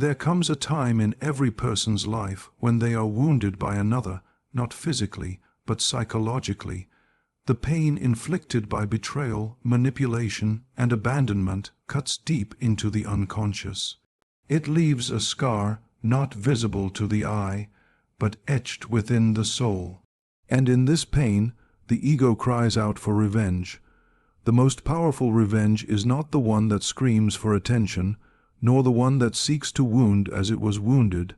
There comes a time in every person's life when they are wounded by another, not physically, but psychologically. The pain inflicted by betrayal, manipulation, and abandonment cuts deep into the unconscious. It leaves a scar not visible to the eye, but etched within the soul. And in this pain, the ego cries out for revenge. The most powerful revenge is not the one that screams for attention, nor the one that seeks to wound as it was wounded.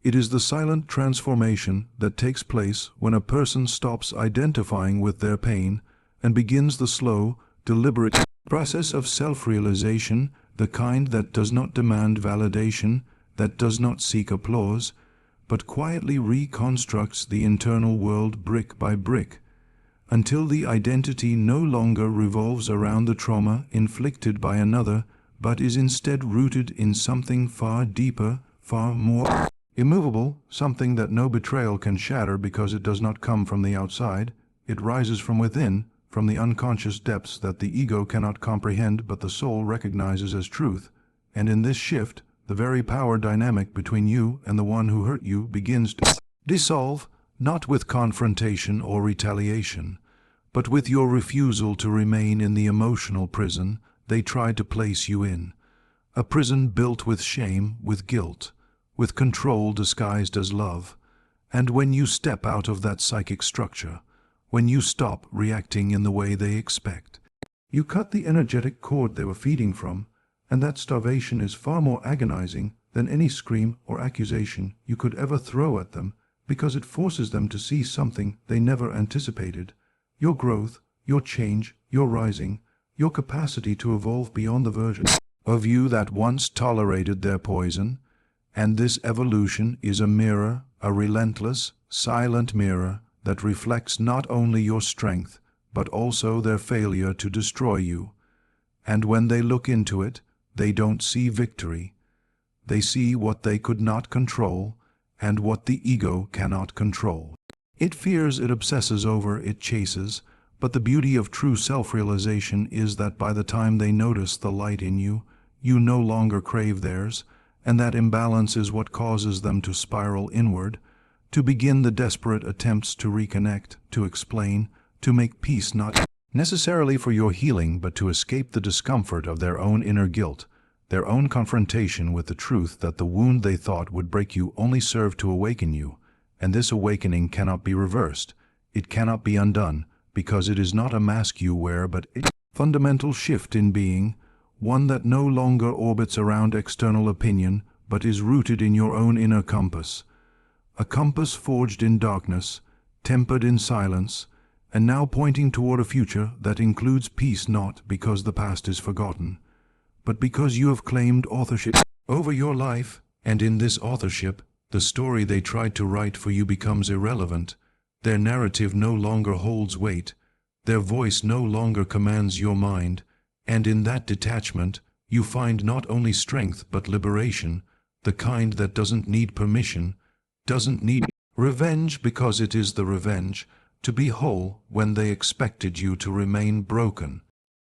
It is the silent transformation that takes place when a person stops identifying with their pain and begins the slow, deliberate process of self-realization, the kind that does not demand validation, that does not seek applause, but quietly reconstructs the internal world brick by brick, until the identity no longer revolves around the trauma inflicted by another, but is instead rooted in something far deeper, far more immovable, something that no betrayal can shatter because it does not come from the outside. It rises from within, from the unconscious depths that the ego cannot comprehend but the soul recognizes as truth. And in this shift, the very power dynamic between you and the one who hurt you begins to dissolve, not with confrontation or retaliation, but with your refusal to remain in the emotional prison they tried to place you in. A prison built with shame, with guilt, with control disguised as love. And when you step out of that psychic structure, when you stop reacting in the way they expect, you cut the energetic cord they were feeding from, and that starvation is far more agonizing than any scream or accusation you could ever throw at them, because it forces them to see something they never anticipated: your growth, your change, your rising, your capacity to evolve beyond the version of you that once tolerated their poison. And this evolution is a mirror, a relentless, silent mirror that reflects not only your strength, but also their failure to destroy you. And when they look into it, they don't see victory. They see what they could not control, and what the ego cannot control. It fears, it obsesses over, it chases, but the beauty of true self-realization is that by the time they notice the light in you, you no longer crave theirs, and that imbalance is what causes them to spiral inward, to begin the desperate attempts to reconnect, to explain, to make peace, not necessarily for your healing, but to escape the discomfort of their own inner guilt, their own confrontation with the truth that the wound they thought would break you only served to awaken you, and this awakening cannot be reversed, it cannot be undone, because it is not a mask you wear, but a fundamental shift in being, one that no longer orbits around external opinion, but is rooted in your own inner compass. A compass forged in darkness, tempered in silence, and now pointing toward a future that includes peace, not because the past is forgotten, but because you have claimed authorship over your life, and in this authorship, the story they tried to write for you becomes irrelevant. Their narrative no longer holds weight, their voice no longer commands your mind, and in that detachment, you find not only strength but liberation, the kind that doesn't need permission, doesn't need revenge because it is the revenge, to be whole when they expected you to remain broken.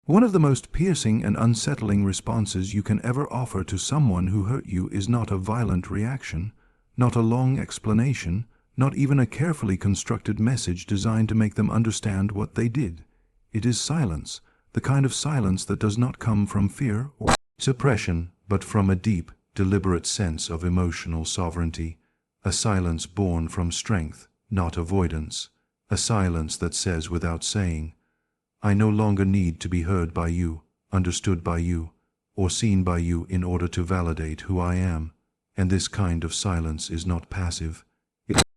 One of the most piercing and unsettling responses you can ever offer to someone who hurt you is not a violent reaction, not a long explanation, not even a carefully constructed message designed to make them understand what they did. It is silence, the kind of silence that does not come from fear or suppression, but from a deep, deliberate sense of emotional sovereignty, a silence born from strength, not avoidance, a silence that says without saying, "I no longer need to be heard by you, understood by you, or seen by you in order to validate who I am." And this kind of silence is not passive.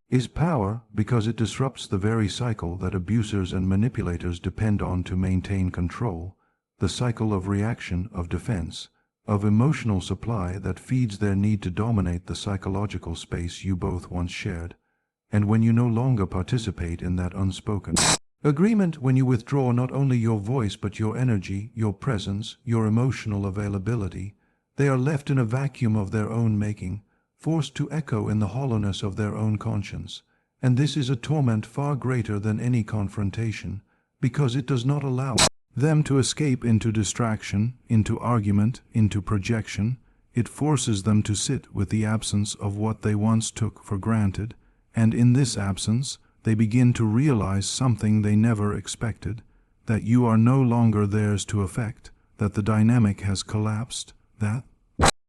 It is power because it disrupts the very cycle that abusers and manipulators depend on to maintain control, the cycle of reaction, of defense, of emotional supply that feeds their need to dominate the psychological space you both once shared. And when you no longer participate in that unspoken agreement, when you withdraw not only your voice but your energy, your presence, your emotional availability, they are left in a vacuum of their own making, forced to echo in the hollowness of their own conscience. And this is a torment far greater than any confrontation, because it does not allow them to escape into distraction, into argument, into projection. It forces them to sit with the absence of what they once took for granted, and in this absence, they begin to realize something they never expected, that you are no longer theirs to affect, that the dynamic has collapsed, that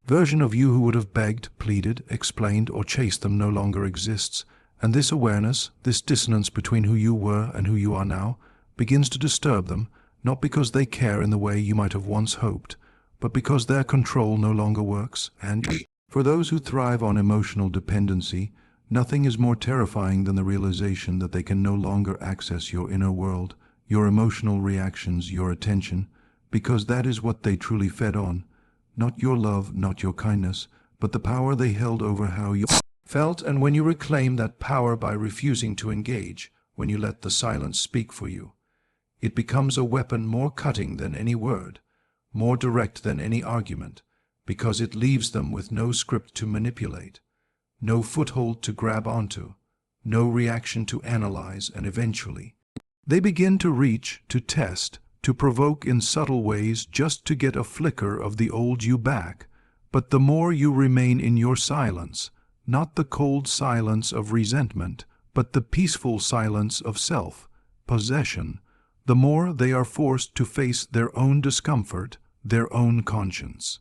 version of you who would have begged, pleaded, explained, or chased them no longer exists, and this awareness, this dissonance between who you were and who you are now, begins to disturb them, not because they care in the way you might have once hoped, but because their control no longer works, and for those who thrive on emotional dependency, nothing is more terrifying than the realization that they can no longer access your inner world, your emotional reactions, your attention, because that is what they truly fed on. Not your love, not your kindness, but the power they held over how you felt. And when you reclaim that power by refusing to engage, when you let the silence speak for you, it becomes a weapon more cutting than any word, more direct than any argument, because it leaves them with no script to manipulate, no foothold to grab onto, no reaction to analyze, and eventually they begin to reach, to test, to provoke in subtle ways just to get a flicker of the old you back. But the more you remain in your silence, not the cold silence of resentment, but the peaceful silence of self-possession, the more they are forced to face their own discomfort, their own conscience,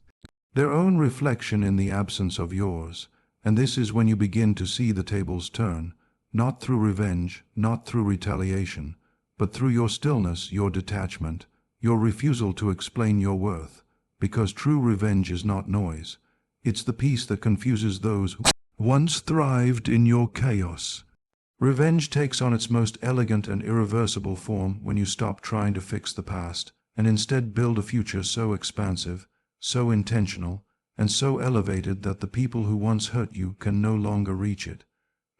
their own reflection in the absence of yours. And this is when you begin to see the tables turn, not through revenge, not through retaliation, but through your stillness, your detachment, your refusal to explain your worth, because true revenge is not noise. It's the peace that confuses those who once thrived in your chaos. Revenge takes on its most elegant and irreversible form when you stop trying to fix the past and instead build a future so expansive, so intentional, and so elevated that the people who once hurt you can no longer reach it,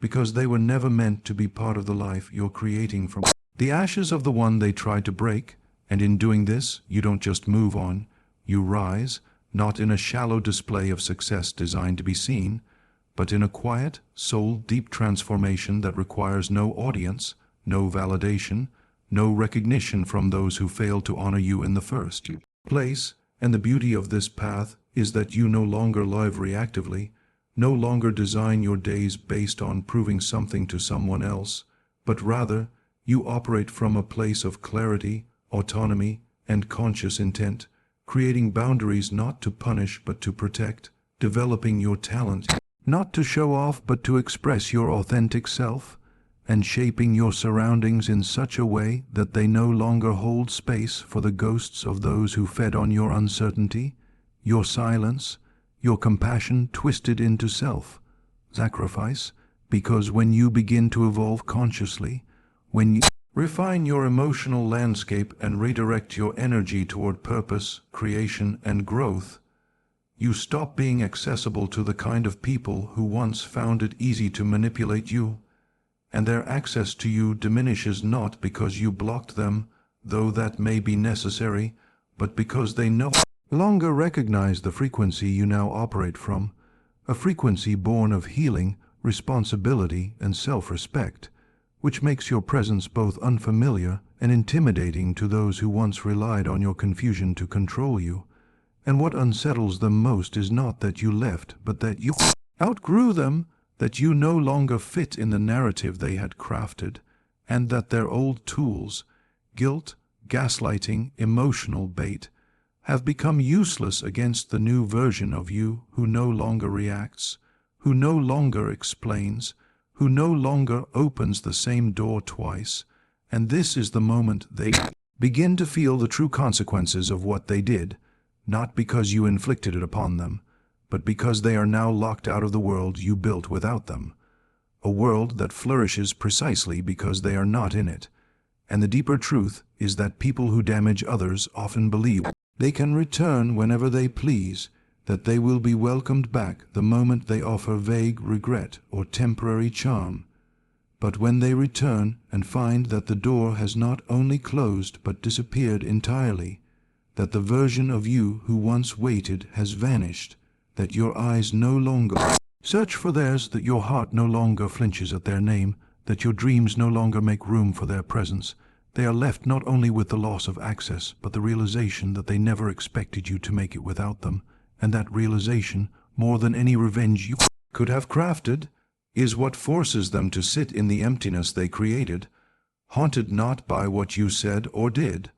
because they were never meant to be part of the life you're creating from the ashes of the one they tried to break. And in doing this, you don't just move on, you rise, not in a shallow display of success designed to be seen, but in a quiet, soul-deep transformation that requires no audience, no validation, no recognition from those who failed to honor you in the first place. And the beauty of this path is that you no longer live reactively, no longer design your days based on proving something to someone else, but rather you operate from a place of clarity, autonomy, and conscious intent, creating boundaries not to punish but to protect, developing your talent not to show off but to express your authentic self, and shaping your surroundings in such a way that they no longer hold space for the ghosts of those who fed on your uncertainty, your silence, your compassion twisted into self-sacrifice, because when you begin to evolve consciously, when you refine your emotional landscape and redirect your energy toward purpose, creation, and growth, you stop being accessible to the kind of people who once found it easy to manipulate you, and their access to you diminishes not because you blocked them, though that may be necessary, but because they no longer recognize the frequency you now operate from, a frequency born of healing, responsibility, and self-respect, which makes your presence both unfamiliar and intimidating to those who once relied on your confusion to control you. And what unsettles them most is not that you left, but that you outgrew them, that you no longer fit in the narrative they had crafted, and that their old tools, guilt, gaslighting, emotional bait, have become useless against the new version of you who no longer reacts, who no longer explains, who no longer opens the same door twice. And this is the moment they begin to feel the true consequences of what they did, not because you inflicted it upon them, but because they are now locked out of the world you built without them, a world that flourishes precisely because they are not in it. And the deeper truth is that people who damage others often believe they can return whenever they please, that they will be welcomed back the moment they offer vague regret or temporary charm. But when they return and find that the door has not only closed but disappeared entirely, that the version of you who once waited has vanished, that your eyes no longer search for theirs, that your heart no longer flinches at their name, that your dreams no longer make room for their presence, they are left not only with the loss of access, but the realization that they never expected you to make it without them, and that realization, more than any revenge you could have crafted, is what forces them to sit in the emptiness they created, haunted not by what you said or did,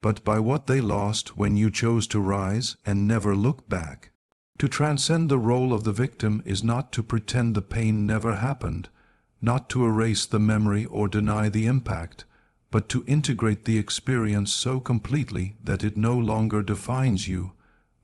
but by what they lost when you chose to rise and never look back. To transcend the role of the victim is not to pretend the pain never happened, not to erase the memory or deny the impact, but to integrate the experience so completely that it no longer defines you,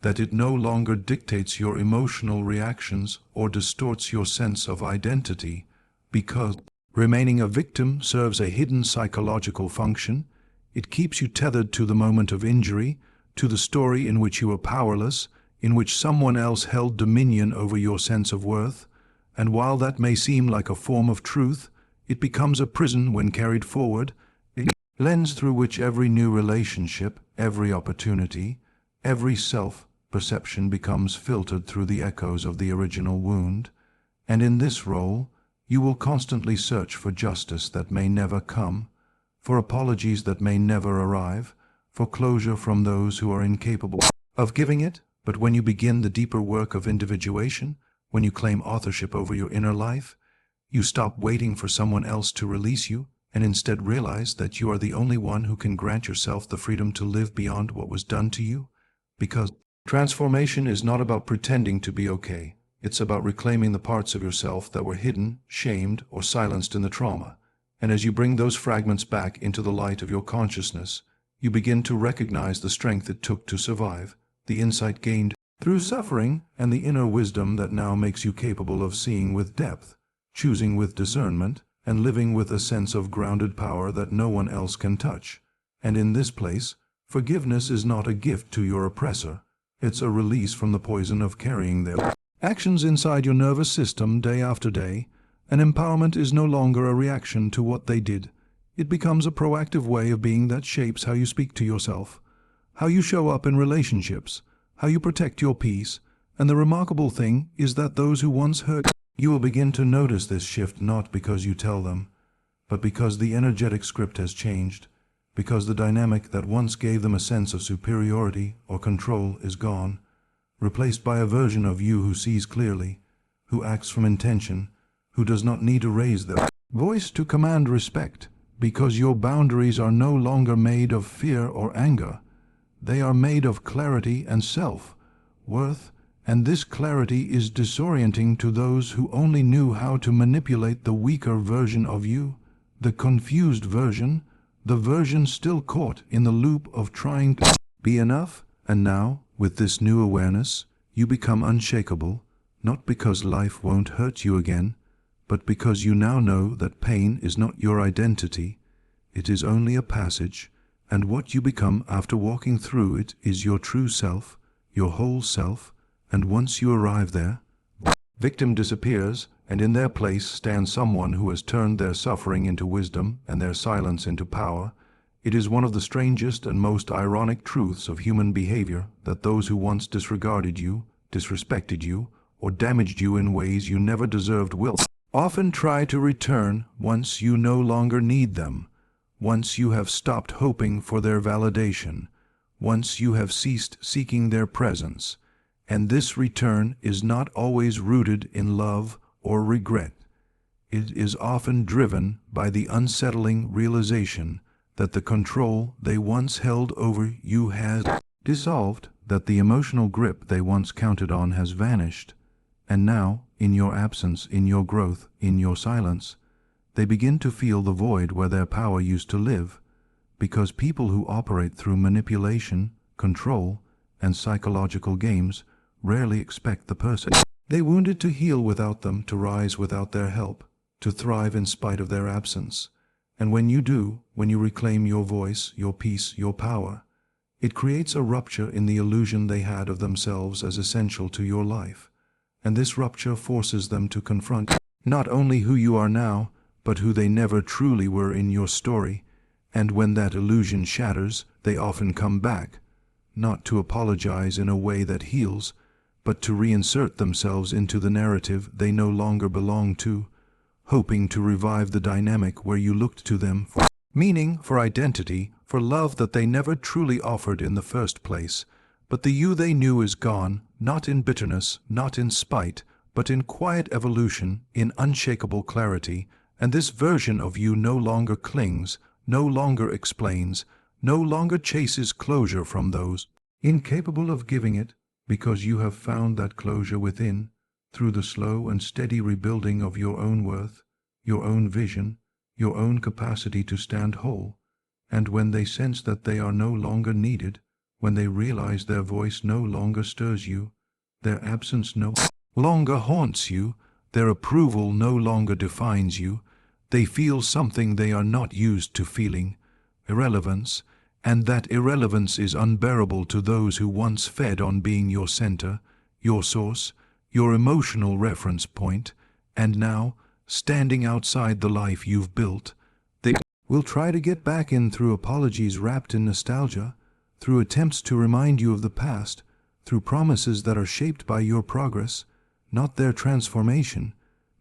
that it no longer dictates your emotional reactions or distorts your sense of identity, because remaining a victim serves a hidden psychological function. It keeps you tethered to the moment of injury, to the story in which you were powerless, in which someone else held dominion over your sense of worth, and while that may seem like a form of truth, it becomes a prison when carried forward, a lens through which every new relationship, every opportunity, every self-perception becomes filtered through the echoes of the original wound. And in this role, you will constantly search for justice that may never come, for apologies that may never arrive, for closure from those who are incapable of giving it. But when you begin the deeper work of individuation, when you claim authorship over your inner life, you stop waiting for someone else to release you and instead realize that you are the only one who can grant yourself the freedom to live beyond what was done to you. Because transformation is not about pretending to be okay. It's about reclaiming the parts of yourself that were hidden, shamed, or silenced in the trauma. And as you bring those fragments back into the light of your consciousness, you begin to recognize the strength it took to survive, the insight gained through suffering, and the inner wisdom that now makes you capable of seeing with depth, choosing with discernment, and living with a sense of grounded power that no one else can touch. And in this place, forgiveness is not a gift to your oppressor. It's a release from the poison of carrying their actions inside your nervous system day after day. And empowerment is no longer a reaction to what they did. It becomes a proactive way of being that shapes how you speak to yourself, how you show up in relationships, how you protect your peace. And the remarkable thing is that those who once hurt you will begin to notice this shift, not because you tell them, but because the energetic script has changed, because the dynamic that once gave them a sense of superiority or control is gone, replaced by a version of you who sees clearly, who acts from intention, who does not need to raise their voice to command respect, because your boundaries are no longer made of fear or anger. They are made of clarity and self-worth, and this clarity is disorienting to those who only knew how to manipulate the weaker version of you, the confused version, the version still caught in the loop of trying to be enough. And now, with this new awareness, you become unshakable, not because life won't hurt you again, but because you now know that pain is not your identity. It is only a passage, and what you become after walking through it is your true self, your whole self. And once you arrive there, victim disappears, and in their place stands someone who has turned their suffering into wisdom and their silence into power. It is one of the strangest and most ironic truths of human behavior that those who once disregarded you, disrespected you, or damaged you in ways you never deserved will often try to return once you no longer need them, once you have stopped hoping for their validation, once you have ceased seeking their presence. And this return is not always rooted in love or regret. It is often driven by the unsettling realization that the control they once held over you has dissolved, that the emotional grip they once counted on has vanished. And now, in your absence, in your growth, in your silence, they begin to feel the void where their power used to live, because people who operate through manipulation, control, and psychological games rarely expect the person they wounded to heal without them, to rise without their help, to thrive in spite of their absence. And when you do, when you reclaim your voice, your peace, your power, it creates a rupture in the illusion they had of themselves as essential to your life. And this rupture forces them to confront not only who you are now, but who they never truly were in your story. And when that illusion shatters, they often come back, not to apologize in a way that heals, but to reinsert themselves into the narrative they no longer belong to, hoping to revive the dynamic where you looked to them for meaning, for identity, for love that they never truly offered in the first place. But the you they knew is gone, not in bitterness, not in spite, but in quiet evolution, in unshakable clarity, and this version of you no longer clings, no longer explains, no longer chases closure from those incapable of giving it, because you have found that closure within, through the slow and steady rebuilding of your own worth, your own vision, your own capacity to stand whole. And when they sense that they are no longer needed, when they realize their voice no longer stirs you, their absence no longer haunts you, their approval no longer defines you, they feel something they are not used to feeling, irrelevance, and that irrelevance is unbearable to those who once fed on being your center, your source, your emotional reference point, and now, standing outside the life you've built, they will try to get back in through apologies wrapped in nostalgia, through attempts to remind you of the past, through promises that are shaped by your progress, not their transformation.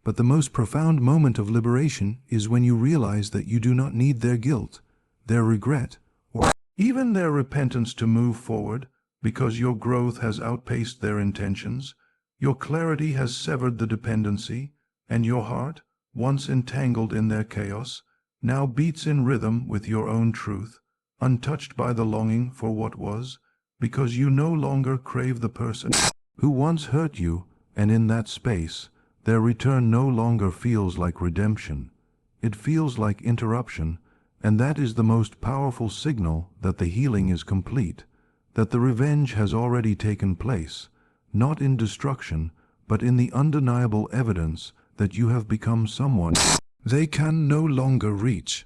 But the most profound moment of liberation is when you realize that you do not need their guilt, their regret, or even their repentance to move forward, because your growth has outpaced their intentions, your clarity has severed the dependency, and your heart, once entangled in their chaos, now beats in rhythm with your own truth, untouched by the longing for what was, because you no longer crave the person who once hurt you, and in that space, their return no longer feels like redemption. It feels like interruption, and that is the most powerful signal that the healing is complete, that the revenge has already taken place, not in destruction, but in the undeniable evidence that you have become someone they can no longer reach.